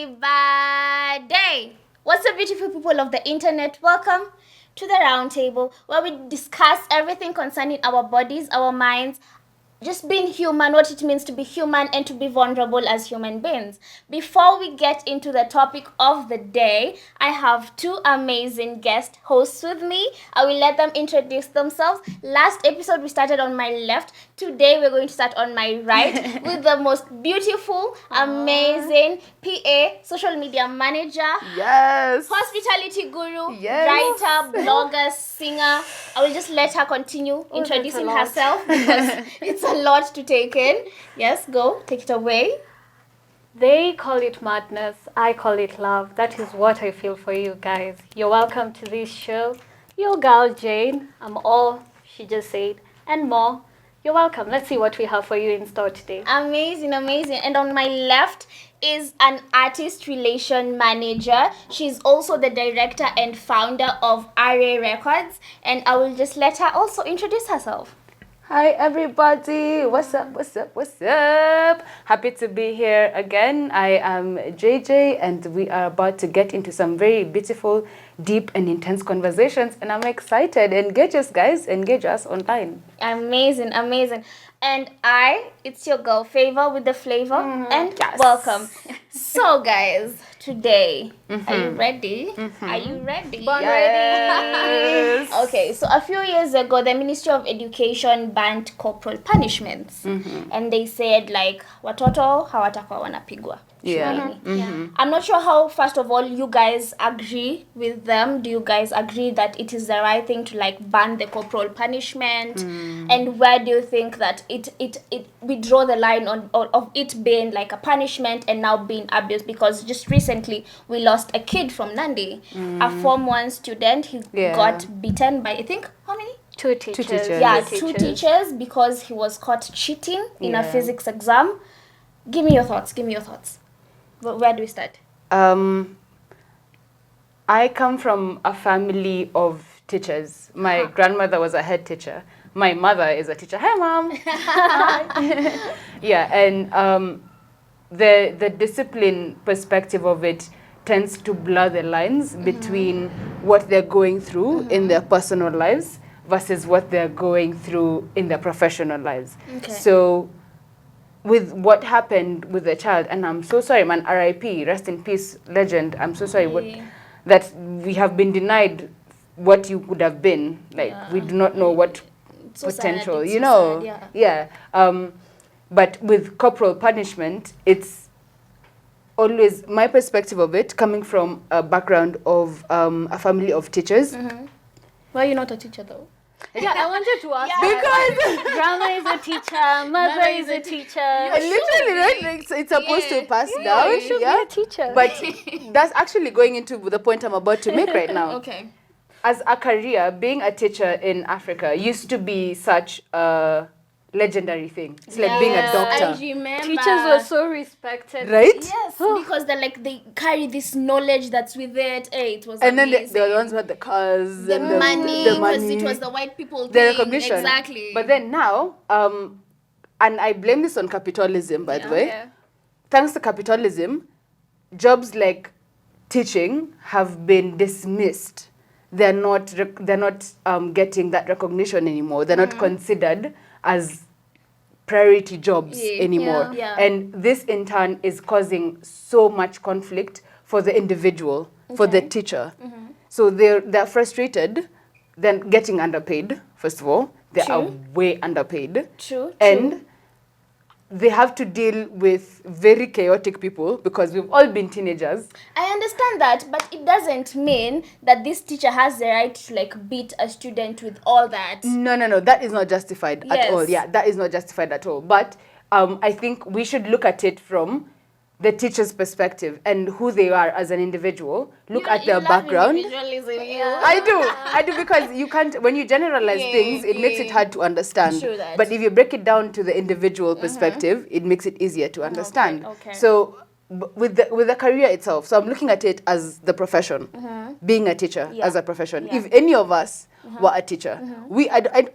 everybody! What's up, beautiful people of the internet? Welcome to the Roundtable, where we discuss everything concerning our bodies, our minds, just being human, what it means to be human and to be vulnerable as human beings. Before we get into the topic of the day, I have two amazing guest hosts with me. I will let them introduce themselves. Last episode we started on my left. Today we're going to start on my right with the most beautiful, amazing PA, social media manager, Yes. hospitality guru, Yes. writer, blogger, singer. I will just let her continue introducing herself because it's a lot to take in. Yes, go. Take it away. They call it madness. I call it love. That is what I feel for you guys. You're welcome to this show. Your girl Jane. I'm all she just said and more. You're welcome. Let's see what we have for you in store today. Amazing, amazing. And on my left is an artist relation manager. She's also the director and founder of RA Records. And I will just let her also introduce herself. Hi everybody. What's up? What's up? What's up? Happy to be here again. I am JJ and we are about to get into some very beautiful, deep and intense conversations and I'm excited. Engage us guys, engage us online. Amazing, amazing. And it's your girl Favor with the flavor and Yes. welcome. So guys, today, are you ready? Are you ready? Born Yes. Okay, so a few years ago, the Ministry of Education banned corporal punishments. And they said like, watoto hawatakuwa wanapigwa. Yeah. shuleni. I'm not sure how, first of all, you guys agree with them. Do you guys agree that it is the right thing to like ban the corporal punishment? And where do you think that we draw the line on of it being like a punishment and now being abused? Because just recently we lost a kid from Nandi, a Form 1 student. He got beaten by, I think, how many? Two teachers. Yeah, two teachers because he was caught cheating in a physics exam. Give me your thoughts. Where do we start? I come from a family of teachers. My grandmother was a head teacher. My mother is a teacher. Hi, Mom. Hi. Yeah, and the discipline perspective of it tends to blur the lines between what they're going through in their personal lives versus what they're going through in their professional lives. Okay. So with what happened with the child, and I'm so sorry, man, RIP, rest in peace, legend. I'm so sorry that we have been denied what you could have been. Like, we do not know what So potential, sad. It's you so know. sad, Yeah. But with corporal punishment, it's always my perspective of it coming from a background of a family of teachers. Why are you not a teacher though? Yeah, I wanted to ask Because grandma is a teacher, mother is a teacher. literally, right? Like, it's supposed to pass down. You should be a teacher. But that's actually going into the point I'm about to make right now. Okay. As a career, being a teacher in Africa used to be such a legendary thing. It's like being a doctor. I remember. Teachers were so respected. Right? Yes, because they carry this knowledge that's with it. Hey, it was And then amazing. they were the ones who had the cars the and money, the because money, it was the white people the thing. recognition. Exactly. But then now, and I blame this on capitalism, by the way. Yeah. Thanks to capitalism, jobs like teaching have been dismissed. They're not getting that recognition anymore. They're not considered as priority jobs anymore. Yeah. And this in turn is causing so much conflict for the individual, for the teacher. So they're frustrated, then getting underpaid, first of all. They are way underpaid. True. And they have to deal with very chaotic people because we've all been teenagers. I understand that, but it doesn't mean that this teacher has the right to like beat a student with all that. No. That is not justified at all. Yes. Yeah, that is not justified at all. But I think we should look at it from the teacher's perspective and who they are as an individual. Look at their background. I do because you can't, when you generalize things, it makes it hard to understand. True that. But if you break it down to the individual perspective, it makes it easier to understand. Okay. So with the career itself, so I'm looking at it as the profession, being a teacher as a profession. If any of us were a teacher,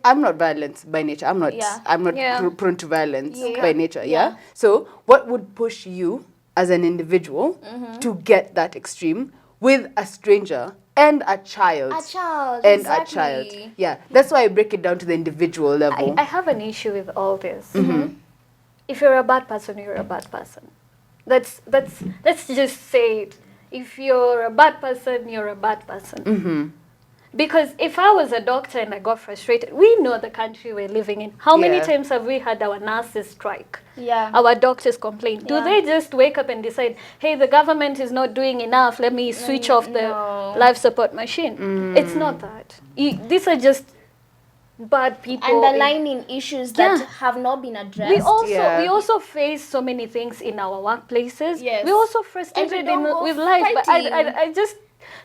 I'm not violent by nature. I'm not prone to violence by nature. Yeah. So what would push you as an individual to get that extreme with a stranger and a child. A child, And exactly. a child. Yeah, that's why I break it down to the individual level. I have an issue with all this. If you're a bad person, you're a bad person. Let's just say it. If you're a bad person, you're a bad person. Because if I was a doctor and I got frustrated, we know the country we're living in. How many Yeah. times have we had our nurses strike? Yeah. Our doctors complain. Do Yeah. they just wake up and decide, hey, the government is not doing enough, let me switch off the No. life support machine? It's not that. These are just bad people. Underlining issues that Yeah. have not been addressed. We also face so many things in our workplaces. Yes. We're also And frustrated we don't go with life. But fighting. I just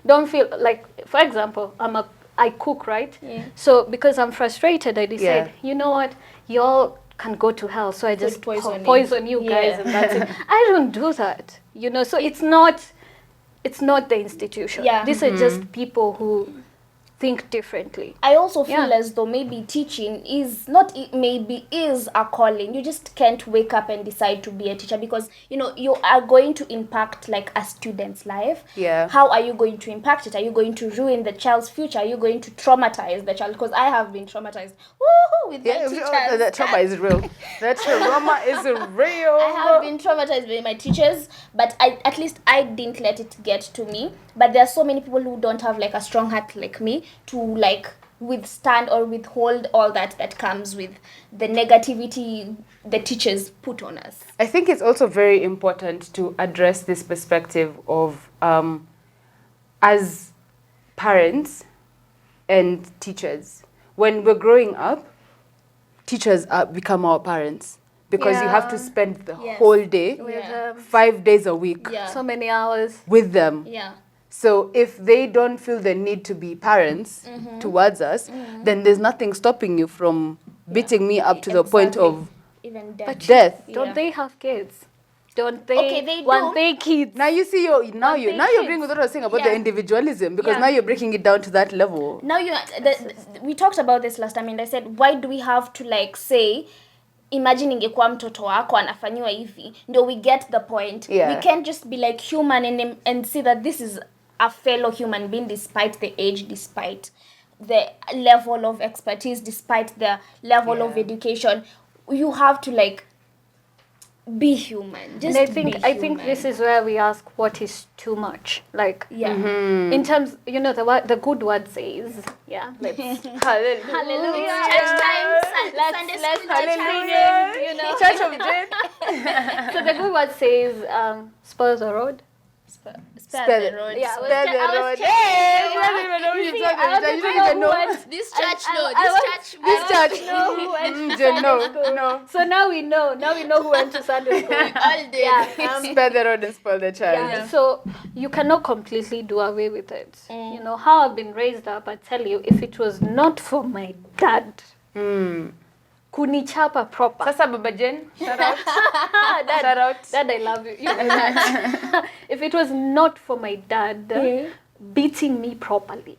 don't feel like, for example, I cook, right? Yeah. So because I'm frustrated, I decide, Yeah. you know what, y'all can go to hell. So I just poisoning. poison you guys, Yeah. and that's it. I don't do that, So it's not the institution. Yeah. These are just people who think differently. I also feel Yeah. as though maybe teaching is not maybe is a calling. You just can't wake up and decide to be a teacher because you are going to impact like a student's life. Yeah. How are you going to impact it? Are you going to ruin the child's future? Are you going to traumatize the child? Because I have been traumatized. Woohoo with my teachers. That trauma is real. That trauma is real. I have been traumatized by my teachers, but at least I didn't let it get to me. But there are so many people who don't have like a strong heart like me to like withstand or withhold all that comes with the negativity the teachers put on us. I think it's also very important to address this perspective of as parents and teachers. When we're growing up, teachers become our parents because you have to Yeah. spend the Yes. whole day, Yeah. 5 days a week Yeah. So many hours. with them. Yeah. So if they don't feel the need to be parents towards us, then there's nothing stopping you from beating me up to the point Exactly. of Even death. But death. Don't Yeah. they have kids? Don't they Okay, they want do. their kids? Now you see, now you're bringing what I was saying about the Yeah. individualism because Yeah. now you're breaking it down to that level. Now we talked about this last time and I said, why do we have to like say imagine ingekuwa mtoto wako anafanyiwa hivi ndio we get the point. Yeah. We can't just be like human and see that this is a fellow human being despite the age, despite the level of expertise, despite the level of Yeah. education. You have to like be human. Just And be I think human. this is where we ask what is too much. Like Yeah. in terms, the good word says, yeah. Let's Hallelujah. Hallelujah. Church time, Sunday let's school, Hallelujah. Hallelujah. Church of Jane. So the good word says, spoil the road. Spare the road. Yeah, Spare the I was road. checking. Hey, you don't even know what You you're see, talking I about. wanted You to don't know even who know. went- This I- church, I- no. I This was- church, I This want church. to know who went to Jen, no, Sunday school. no. So now we know. Now we know who went to Sunday school. all day. Yeah. Spare the road and spoil the child. Yeah. So you cannot completely do away with it. How I've been raised up, I tell you, if it was not for my dad, kunichapa proper. Sasa Baba Jen, shout out. Dad, Shout out. Dad, I love you. You know that. If it was not for my dad beating me properly.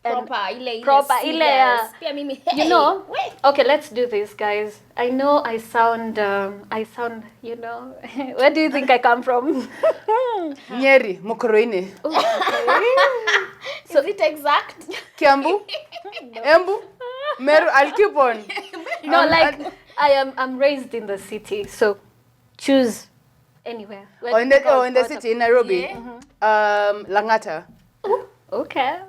and Proper, ile proper, ile serious. ya- Pia mimi, You hey, know, wait. okay, let's do this, guys. I know I sound, where do you think I come from? Nyeri, Mokoroine. Is it exact? Kiambu? Embu? Meru, I'll keep on. No, I'm raised in the city, so choose anywhere. Where In do you think I was the brought up? city, in Nairobi. Yeah. Langata. Okay.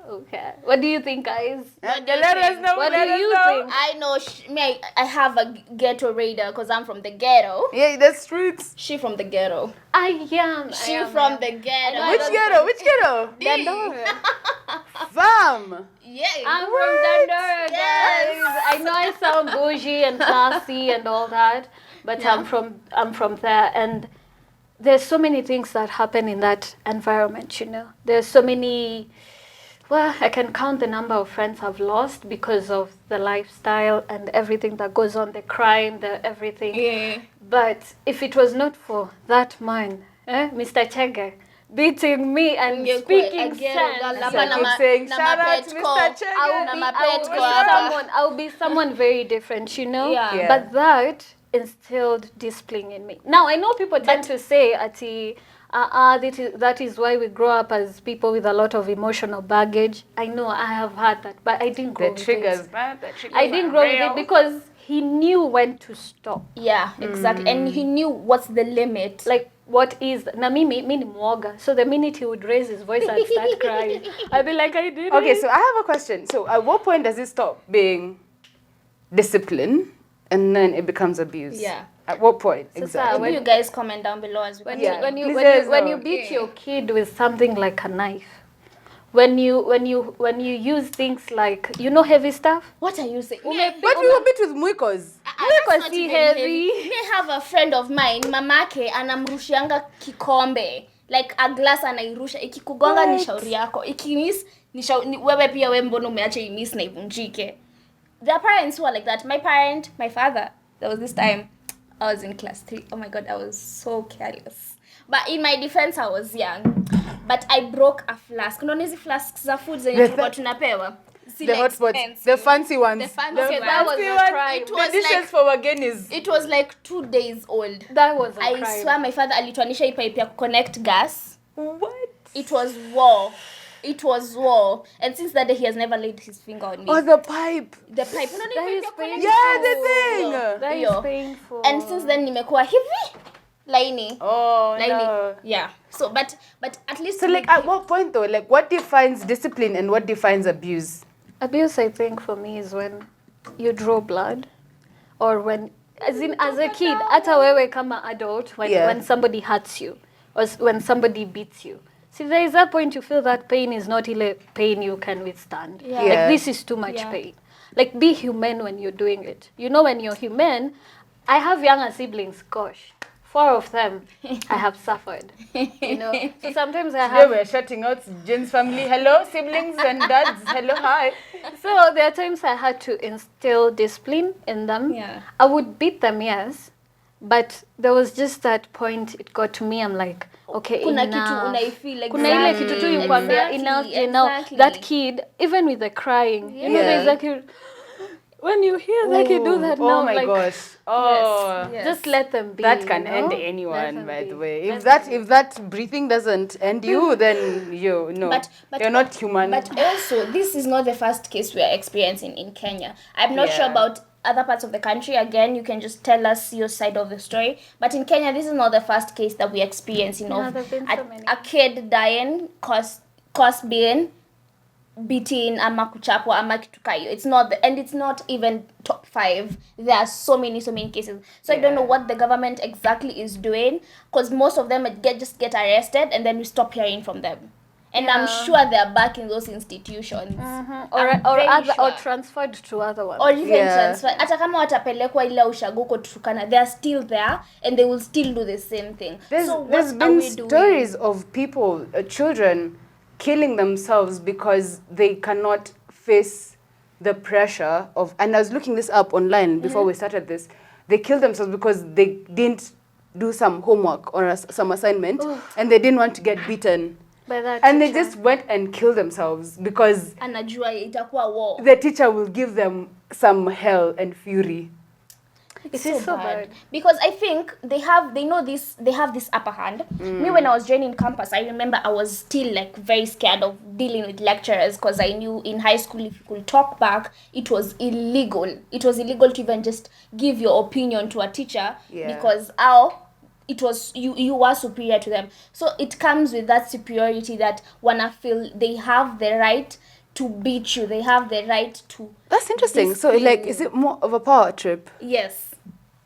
What do you think, guys? Let us know. What let do us you know. think? I know, I have a ghetto radar because I'm from the ghetto. Yeah, the streets. She from the ghetto. I am. She I am, from I am. the ghetto. I Which don't ghetto? Which ghetto? Dandora. Fam. Yeah. I'm from Dandora, Yes. guys. I know I sound bougie and classy and all that, but Yeah. I'm from there, and there's so many things that happen in that environment. There's so many. Well, I can count the number of friends I've lost because of the lifestyle and everything that goes on, the crime, the everything. Yeah. But if it was not for that man, Mr. Chege, beating me and speaking sense, So I keep saying, shout out to Mr. Chege. I will be someone very different, Yeah. Yeah. But that instilled discipline in me. Now I know people tend to say, "Ati, that is why we grow up as people with a lot of emotional baggage." I know, I have had that, but I didn't grow The with triggers, it. man. The triggers I didn't are grow with real. it because he knew when to stop. Yeah, exactly. And he knew what's the limit. Like, what is na mimi ni mwoga. So the minute he would raise his voice and start crying, I'd be like, I did Okay, it. so I have a question. So at what point does it stop being discipline and then it becomes abuse? Yeah. At what point? So, Exactly. Maybe you guys comment down below as well. Yeah. When you Please when let you us when know. you beat your kid with something like a knife, when you use things like, you know, heavy stuff. What are you saying? But we were beat with mwikos. Mwiko si heavy. May have a friend of mine, mamake anamrushianga kikombe, like a glass anairusha, ikikugonga ni shauri yako, ikimiss wewe pia wewe mbona umeacha imiss na ivunjike. There are parents who are like that. My father, there was this time I was in class 3. Oh my god, I was so careless. But in my defense, I was young. But I broke a flask. Unaona hizi flasks za food zenye tulikuwa tunapewa? The hotspots, the fancy ones. The fancy ones. That was a crime. It was The dishes like, for Wagenis. it was like 2 days old. That was a I crime. swear my father alituanisha hii pipe ya connect gas. What? It was war. It was war. And since that day, he has never laid his finger on me. Oh, the pipe. The pipe. Unaona That hii is pipe ya connect Yeah, gas? the thing. That is Yo. painful. And since then, nimekuwa hivi. Laini. Oh, Laini. no. Yeah. So, but at least... So, like, at what point, though? Like, what defines discipline and what defines abuse? Abuse, I think, for me is when you draw blood, or when, as a kid, hata wewe kama adult, when somebody hurts you, or when somebody beats you. See, there is a point you feel that pain is not ile pain you can withstand. Yeah. Like, this is too much pain. Like, be human when you're doing it. You know, when you're human, I have younger siblings, gosh. 4 of them, I have suffered. You know, so sometimes I Today have. we're shutting out Jen's family. Hello, siblings and dads. Hello, hi. So there are times I had to instill discipline in them. Yeah. I would beat them, yes, but there was just that point. It got to me. I'm like, okay, Kuna enough. kitu unaifeel like Kuna ile kitu tu yukwambia, enough, you know. That kid, even with the crying, you know, there's that kid. When you hear that kid do that now, oh my like, gosh. Oh. Yes. just let them be. That can you end know? anyone, Let them by be. the way. Let If that breathing doesn't end you, then you're not human. But also, this is not the first case we are experiencing in Kenya. I'm not sure about other parts of the country. Again, you can just tell us your side of the story. But in Kenya, this is not the first case that we're experiencing of there've been so many. a kid dying, cause being beaten ama kuchapwa ama kitu kayo. It's not even top 5. There are so many cases. So I don't know what the government exactly is doing, because most of them just get arrested and then we stop hearing from them. And I'm sure they're back in those institutions. Or transferred to other ones. Or even transfer. Hata kama watapelekwa ile ushaguko Turkana, they're still there and they will still do the same thing. So There's what are we been doing? stories of people, children, killing themselves because they cannot face the pressure of, and I was looking this up online before we started this, they killed themselves because they didn't do some homework or some assignment and they didn't want to get beaten. By that And they teacher. just went and killed themselves because Anajua itakuwa war. the teacher will give them some hell and fury. It is so bad. Because I think they have this upper hand. Me, when I was joining campus, I remember I was still like very scared of dealing with lecturers, because I knew in high school if you could talk back, it was illegal. It was illegal to even just give your opinion to a teacher because it was you were superior to them. So it comes with that superiority that wanna feel they have the right to beat you. They have the right to. That's interesting. So like, is it more of a power trip? Yes.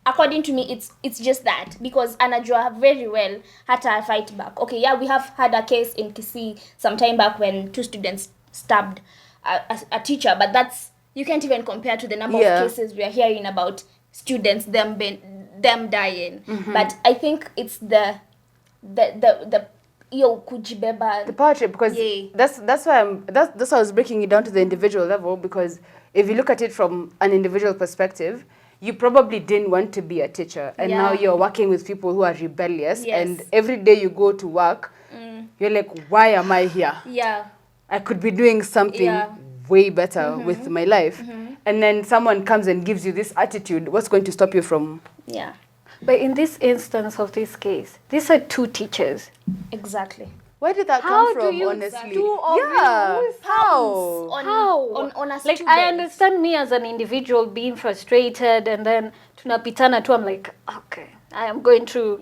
According to me, it's just that, because anajua very well hata fight back. Okay, yeah, we have had a case in Kisii some time back when 2 students stabbed a teacher, but that's, you can't even compare to the number of cases we are hearing about students them dying. But I think it's the kujibeba, The power trip, because that's why that's why I was breaking it down to the individual level, because if you look at it from an individual perspective, you probably didn't want to be a teacher, and now you're working with people who are rebellious, and every day you go to work, you're like, why am I here? I could be doing something way better with my life. And then someone comes and gives you this attitude. What's going to stop you from Yeah, But in this instance of this case, these are 2 teachers. exactly. Where did that How come do from, you- honestly? 2 of Yeah, you? how? On, How? on a Like, student. I understand me as an individual being frustrated, and then tunapitana too, I'm like, okay, I am going to,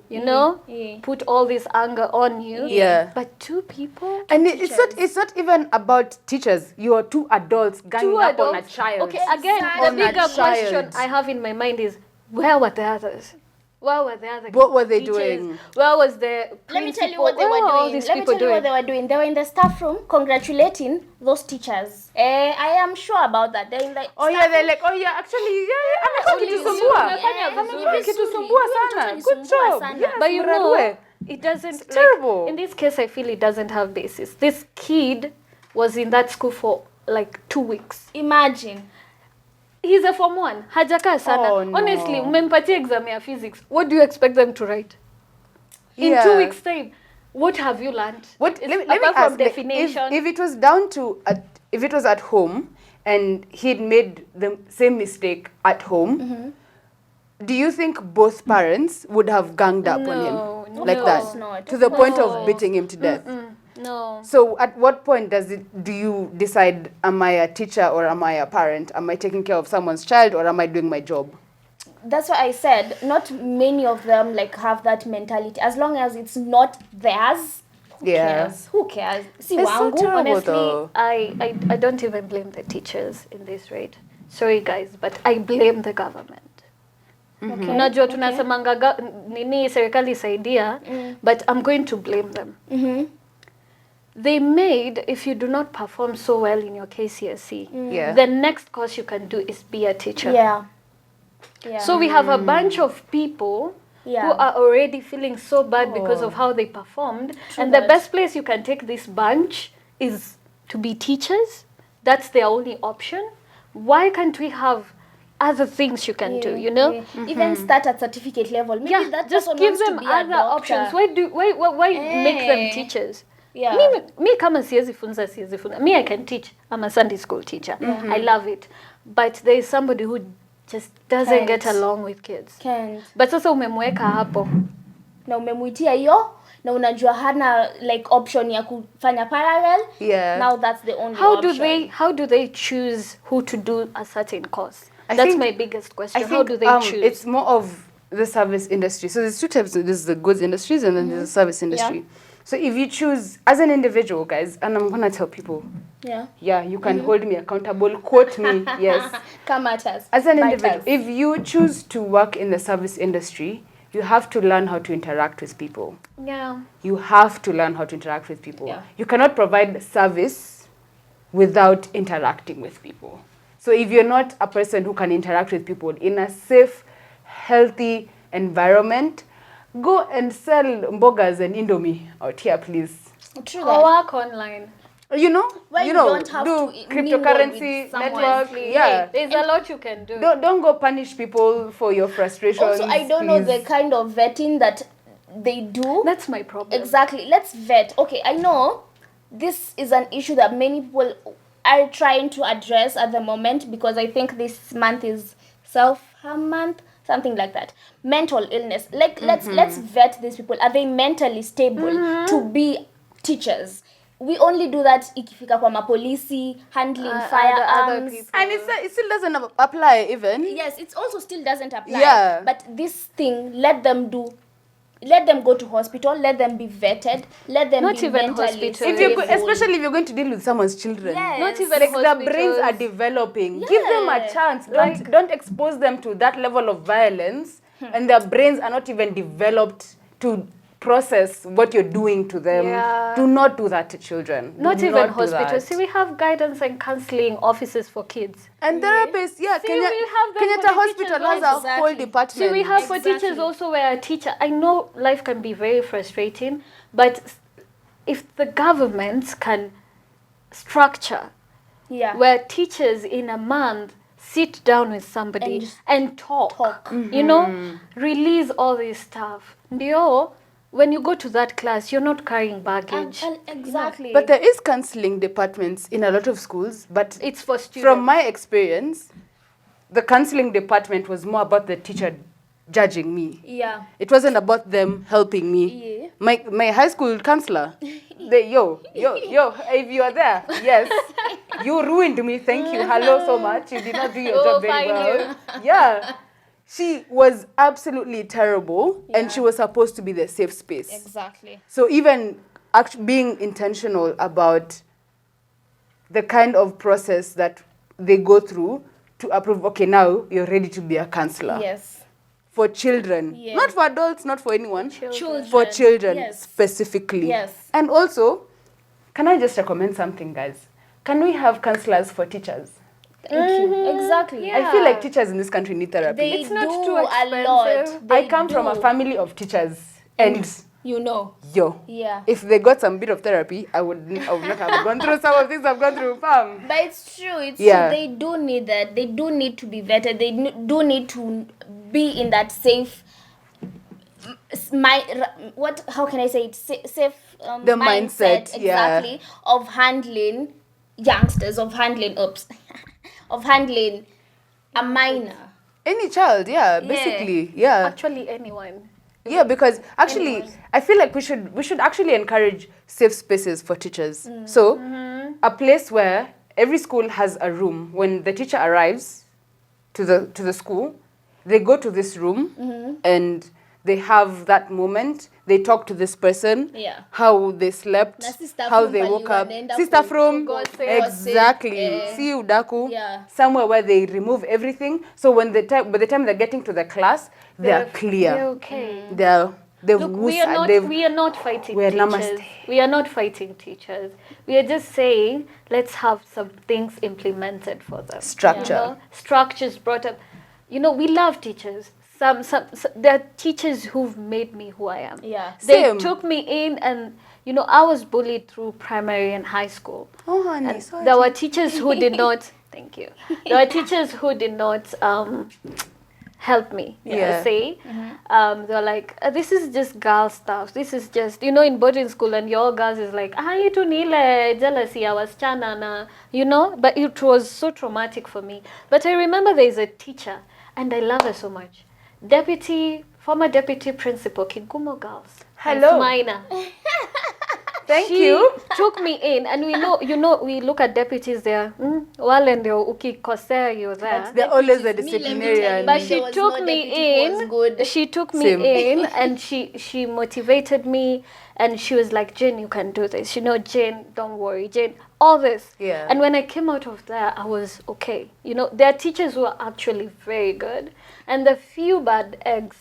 put all this anger on you. Yeah. But 2 people? And it's not even about teachers. You are 2 adults ganging 2 up on a adults? child. Okay, again, Exactly. the On a bigger question child. I have in my mind is, where were the others? Where were the other What were they teachers? doing? Where was the principal? Let me tell you what they Where were all doing. these Let me people tell you what doing? they were doing. They were in the staff room congratulating those teachers. I am sure about that. They're in the Oh yeah, staff they're room. like, oh yeah, actually, yeah, amekuwa Only akitusumbua. you. Yeah, Amekuwa vizuri. akitusumbua Huyo mtoto sana. alisumbua Good job. sana. Yes, But you mradue. know, it doesn't. It's terrible. In this case, I feel it doesn't have basis. This kid was in that school for like 2 weeks. Imagine. He's a form 1. Hajakaa sana. Oh, no. Honestly, umempatia exam ya physics. What do you expect them to write? In Yeah. 2 weeks' time, what have you learned? What? Let me Apart ask. from Like, definition. if it was down to if it was at home and he'd made the same mistake at home, do you think both parents would have ganged up on him like no. that Of course not. to the point No. of beating him to death? No. So at what point do you decide, am I a teacher or am I a parent? Am I taking care of someone's child or am I doing my job? That's what I said. Not many of them like have that mentality. As long as it's not theirs, who Yeah. cares? Who cares? Si It's so wangu. terrible. Honestly, though. I don't even blame the teachers in this rate. Sorry guys, but I blame the government. Okay. Unajua tunasemanga nini serikali saidia, but I'm going to blame them. They made, if you do not perform so well in your KCSE, Yeah. the next course you can do is be a teacher. Yeah. Yeah. So we have a bunch of people who Yeah. are already feeling so bad because of how they performed. True And the that. best place you can take this bunch is to be teachers. That's their only option. Why can't we have other things you can do, you know? Yeah. Even start at certificate level. Maybe Yeah, that just person give wants them to be a other doctor. options. Why make them Eh. teachers? Yeah. Me kama siwezi funza. Me, I can teach. I'm a Sunday school teacher. I love it. But there is somebody who just doesn't get Can't. along with kids. Can't. But sasa umemweka hapo. Na umemuitia hiyo na unajua hana like option ya kufanya parallel. Yeah. Now that's the only How option. do they choose who to do a certain course? I That's think- my biggest question. I How think do they choose? it's more of the service industry. So there's 2 types. There's the goods industries and then there's the service industry. So if you choose as an individual, guys, and I'm gonna tell people, Yeah. you can hold me accountable, quote me, yes. Come at us. As an Bite individual, us. if you choose to work in the service industry, you have to learn how to interact with people. Yeah. You have to learn how to interact with people. Yeah. You cannot provide service without interacting with people. So if you're not a person who can interact with people in a safe, healthy environment, go and sell mbogas and indomie out here, please. True Or that. work online. You know, Where you know, don't have do to cryptocurrency mingle with someone. network. Yeah. There's a lot you can do. Don't go punish people for your frustrations. Also, I don't know the please. kind of vetting that they do. That's my problem. Exactly. Let's vet. Okay, I know this is an issue that many people are trying to address at the moment because I think this month is self-harm month, something like that. Mental illness. Like let's vet these people. Are they mentally stable to be teachers? We only do that ikifika kwa mapolisi, handling Other firearms. people. And it still doesn't apply even. Yes, it also still doesn't apply. Yeah. But this thing, let them go to hospital, let them be vetted, let them Not be even mentally hospital. If you're stable. especially if you're going to deal with someone's children. Yes. Not even Like their brains are hospitals. developing. Give them a Yeah. chance. Like- Don't expose them to that level of violence and their brains are not even developed to process what you're doing to them. Yeah. Do not do that to children. Not Do even not do hospitals. that. See, we have guidance and counseling offices for kids. And therapists, yeah. See, we have them for Kenyatta the Hospital teachers has a also. whole Exactly. department. See, we have for Exactly. teachers also where a teacher, I know life can be very frustrating, but if the government can structure Yeah. where teachers in a month sit down with somebody And just and talk, talk. you know, release all this stuff. Ndio, when you go to that class, you're not carrying baggage. Exactly. But there is counseling departments in a lot of schools, but It's for students. from my experience, the counseling department was more about the teacher judging me. Yeah. It wasn't about them helping me. Yeah. My high school counselor, yo, if you are there, yes, you ruined me. Thank you. Hello so much. You did not do your job very fine well. Yeah. She was absolutely terrible, and she Yeah. was supposed to be the safe space. Exactly. So even being intentional about the kind of process that they go through to approve, okay, now you're ready to be a counselor. Yes. For children, Yes. not for adults, not for anyone, Children. for children Yes. specifically. Yes. And also, can I just recommend something, guys? Can we have counselors for teachers? Thank you. Exactly. Yeah. I feel like teachers in this country need therapy. They It's not do too a lot. expensive. They I come from a do. family of teachers, and You know. yo, Yeah. if they got some bit of therapy, I would not have gone through some of things I've gone through, fam. But it's true. It's Yeah. true. They do need that. They do need to be vetted. They do need to be in that safe. How can I say it? Safe. The mindset, yeah. exactly, of handling youngsters, of handling of handling a minor. Any child, yeah, basically, yeah. Actually, anyone. Yeah, because actually, Anyone. I feel like we should actually encourage safe spaces for teachers. So, a place where every school has a room. When the teacher arrives to the school, they go to this room and they have that moment. They talk to this person, Yeah. how they slept, Na sister how from they pali woke up. wanaenda Sister from gossip. exactly. See udaku. Yeah. Somewhere where they remove everything. So by the time they're getting to the class, they're clear. They're okay. They've Look, woosa, we are not fighting we're teachers. namaste. We are not fighting teachers. We are just saying let's have some things implemented for them. Structure. You know, structures brought up. You know, we love teachers. Some there are teachers who've made me who I am. Yeah. They Same. took me in, and you know, I was bullied through primary and high school. Oh, honey, And sorry. there were teachers who did not. Thank you. There were teachers who did not help me. Yeah. Say, they were like, this is just girl stuff. This is just, you know, in boarding school, and your girls is like, itu nile jealousy, I was chana na, you know. But it was so traumatic for me. But I remember there is a teacher, and I love her so much. Former deputy principal, Kigumo Girls. Hello. Minor. Thank She you. took me in, and we look at deputies there. Wale ndio ukikosea you're there. They're always the Me, let me tell you, disciplinarian. But There she was took no me deputy who was in. good. She took me Same. in, and she motivated me, and she was like, Jane, you can do this. You know, Jane, don't worry, Jane. All this. Yeah. And when I came out of there, I was okay. You know, there are teachers who are actually very good, and the few bad eggs.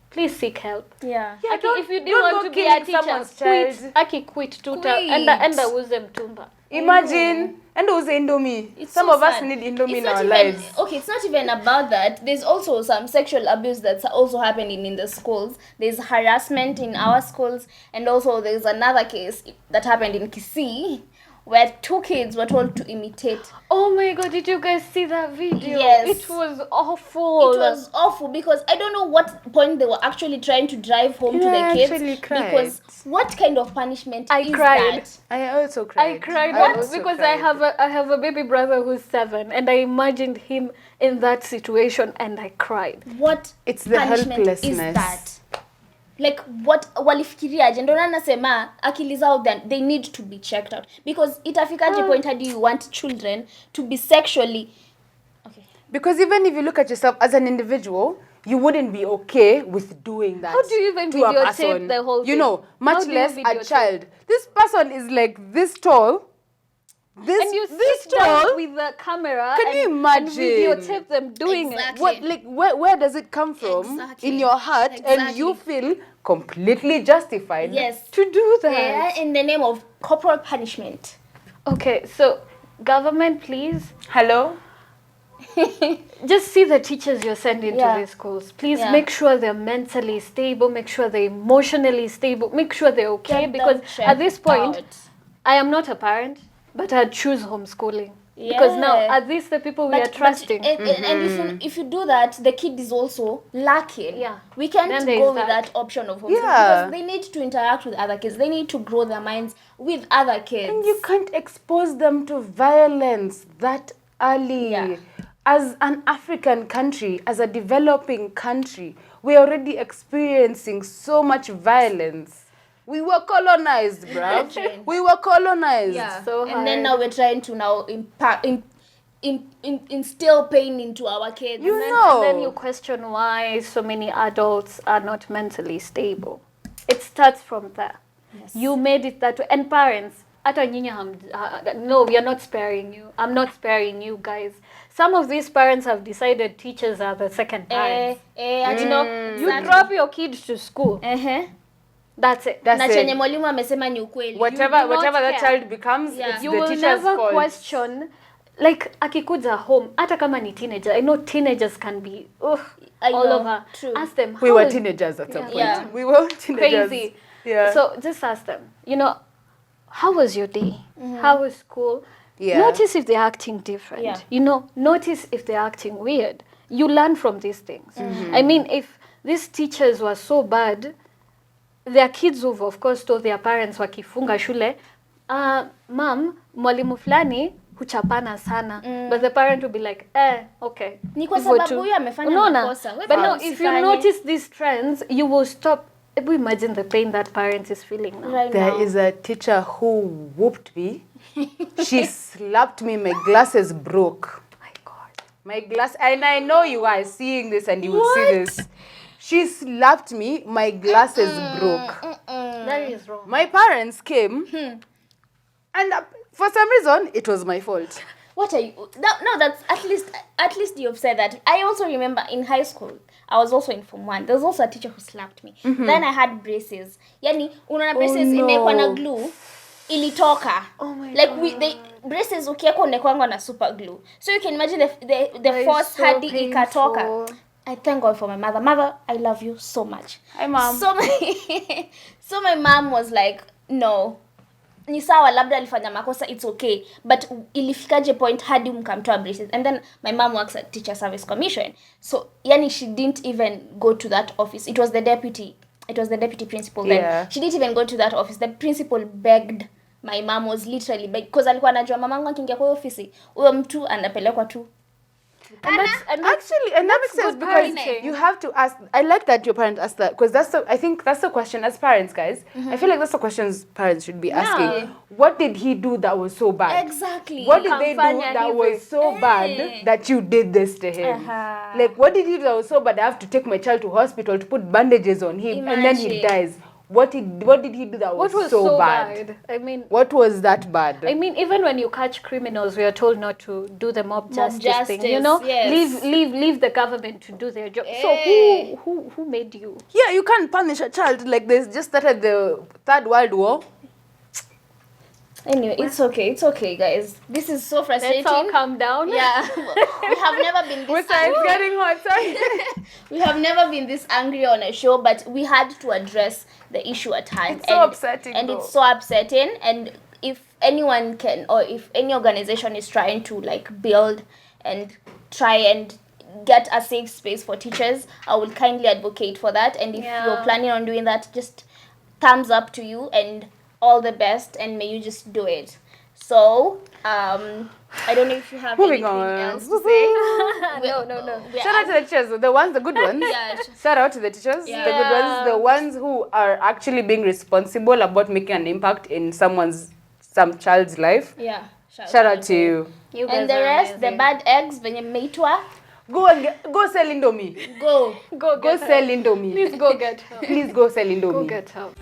Please seek help. Yeah. Yeah, Aki, if you didn't don't want go to be a killing teacher, someone's quit. child. Aki, quit. Tuta. Quit. Enda uze mtumba. Imagine, and also Indomie. It's Some so of us sad. need Indomie It's in not our even, lives. Okay, it's not even about that. There's also some sexual abuse that's also happening in the schools. There's harassment in our schools, and also there's another case that happened in Kisii, where 2 kids were told to imitate. Oh my god, did you guys see that video? Yes. It was awful. It was awful because I don't know what point they were actually trying to drive home to Yeah, the kids. actually cried. Because what kind of punishment I is cried. that? I also I cried. cried also because cried. I have a baby brother who's 7, and I imagined him in that situation, and I cried. What It's the punishment is helplessness. that? Like what walifikiriaje? Ndio nasema akili zao, then they need to be checked out because itafikaje point hadi you want children to be sexually okay. Because even if you look at yourself as an individual, you wouldn't be okay with doing that. How do you even to a videotape person? the whole You thing? know, much How do you less a videotape? child. This person is like this tall. And you this sit down tall. with the camera Can and, you imagine? and videotape them doing Exactly. it. Where does it come from Exactly. in your heart, and you feel completely justified Yes. to do that? Yeah, in the name of corporal punishment. Okay, so government, please, Hello. just see the teachers you're sending Yeah. to these schools. Please Yeah. make sure they're mentally stable, make sure they're emotionally stable, make sure they're okay. Get them Because at this checked point, out. I am not a parent, but I'd choose homeschooling. Because now, Yeah. are these the people we are trusting? And if you do that, the kid is also lacking. Yeah. We can't Then there go is with that. that option of homeschooling Yeah. because they need to interact with other kids. They need to grow their minds with other kids. And you can't expose them to violence that early. Yeah. As an African country, as a developing country, we're already experiencing so much violence. We were colonized, bro. We were colonized. Yeah. So and then hard. now we're trying to now instill pain into our kids. You And know. then you question why so many adults are not mentally stable. It starts from there. Yes. You made it that way. And parents, no, we are not sparing you. I'm not sparing you guys. Some of these parents have decided teachers are the second parents. You know, You drop your kids to school. That's it. That's na it. chenye mwalimu amesema ni ukweli. Whatever do not that care. child becomes, Yeah. it's You the will teacher's never fault. question, like akikuja home, hata kama ni teenager. I know teenagers can be I all know, over. true. Ask them. We how were is- teenagers at some point. Yeah. We were teenagers. Crazy. Yeah. So just ask them, you know, how was your day? How was school? Yeah. Notice if they're acting different. Yeah. You know, notice if they're acting weird. You learn from these things. I mean, if these teachers were so bad, their kids who've of course told their parents wakifunga shule, mom, mwalimu fulani huchapana sana. But the parent will be like, okay. Ni kwa Hivyo sababu tu. huyu amefanya Unaona? makosa. Wewe But no, usifanye. if you notice these trends, you will stop. Imagine the pain that parent is feeling now. Right There now. is a teacher who whooped me. She slapped me. My glasses broke. My God. My glass, and I know you are seeing this and you will see this. She slapped me. My glasses broke. That is wrong. My parents came, and for some reason, it was my fault. What are you? No, that's at least you've said that. I also remember in high school, I was also in Form 1. There was also a teacher who slapped me. Then I had braces. Yani, unaona braces no. imewekwa na glue, ilitoka. Oh my like they braces ukiweka unekwangwa na super glue. So you can imagine the force so hadi painful. ikatoka. I thank God for my mother. Mother, I love you so much. Hi, Mom. So my mom was like, no. Ni sawa labda alifanya makosa, it's okay, but ilifikaje point hadi mkamtoa braces. And then my mom works at Teacher Service Commission, so yani she didn't even go to that office. It was the deputy principal then. Yeah. She didn't even go to that office. The principal begged my mom, was literally because alikuwa anajua mamangu akiingia kwa ofisi huyo mtu anapelekwa tu. And Actually, and that makes sense good because parenting. you have to ask. I like that your parent asked that because I think that's the question as parents, guys. I feel like that's the questions parents should be asking. What did he do that was so bad? Exactly. What did they do Kamfanya that hivi. was so bad that you did this to him? Like, what did he do that was so bad I have to take my child to hospital to put bandages on him and then he Imagine. dies? What did he do that was, what was so bad? I mean, What was that bad? I mean, even when you catch criminals, we are told not to do the mob justice thing. You justice, know, yes. leave the government to do their job. So who made you? Yeah, you can't punish a child like this. Just started the Third World War. Anyway, it's okay, guys. This is so frustrating. Let's all calm down. Yeah, we have never been this It's angry. getting hot. Sorry. We have never been this angry on a show, but we had to address the issue at hand. It's so upsetting, and though. it's so upsetting. And if anyone can, or if any organization is trying to like build and try and get a safe space for teachers, I will kindly advocate for that. And if Yeah. you're planning on doing that, just thumbs up to you and all the best, and may you just do it. So, I don't know if you have Moving anything on. else to say. No. Shout out to the teachers, the good ones. Yeah. Shout out to the teachers, Yeah. the good ones, the ones who are actually being responsible about making an impact in some child's life. Yeah. Shout out to you. You guys And the are rest, the amazing. bad eggs, venye mmeitwa, Go sell Indomie. go. Go Go get sell help. Indomie. Please go get help. Please go sell Indomie. Go get help.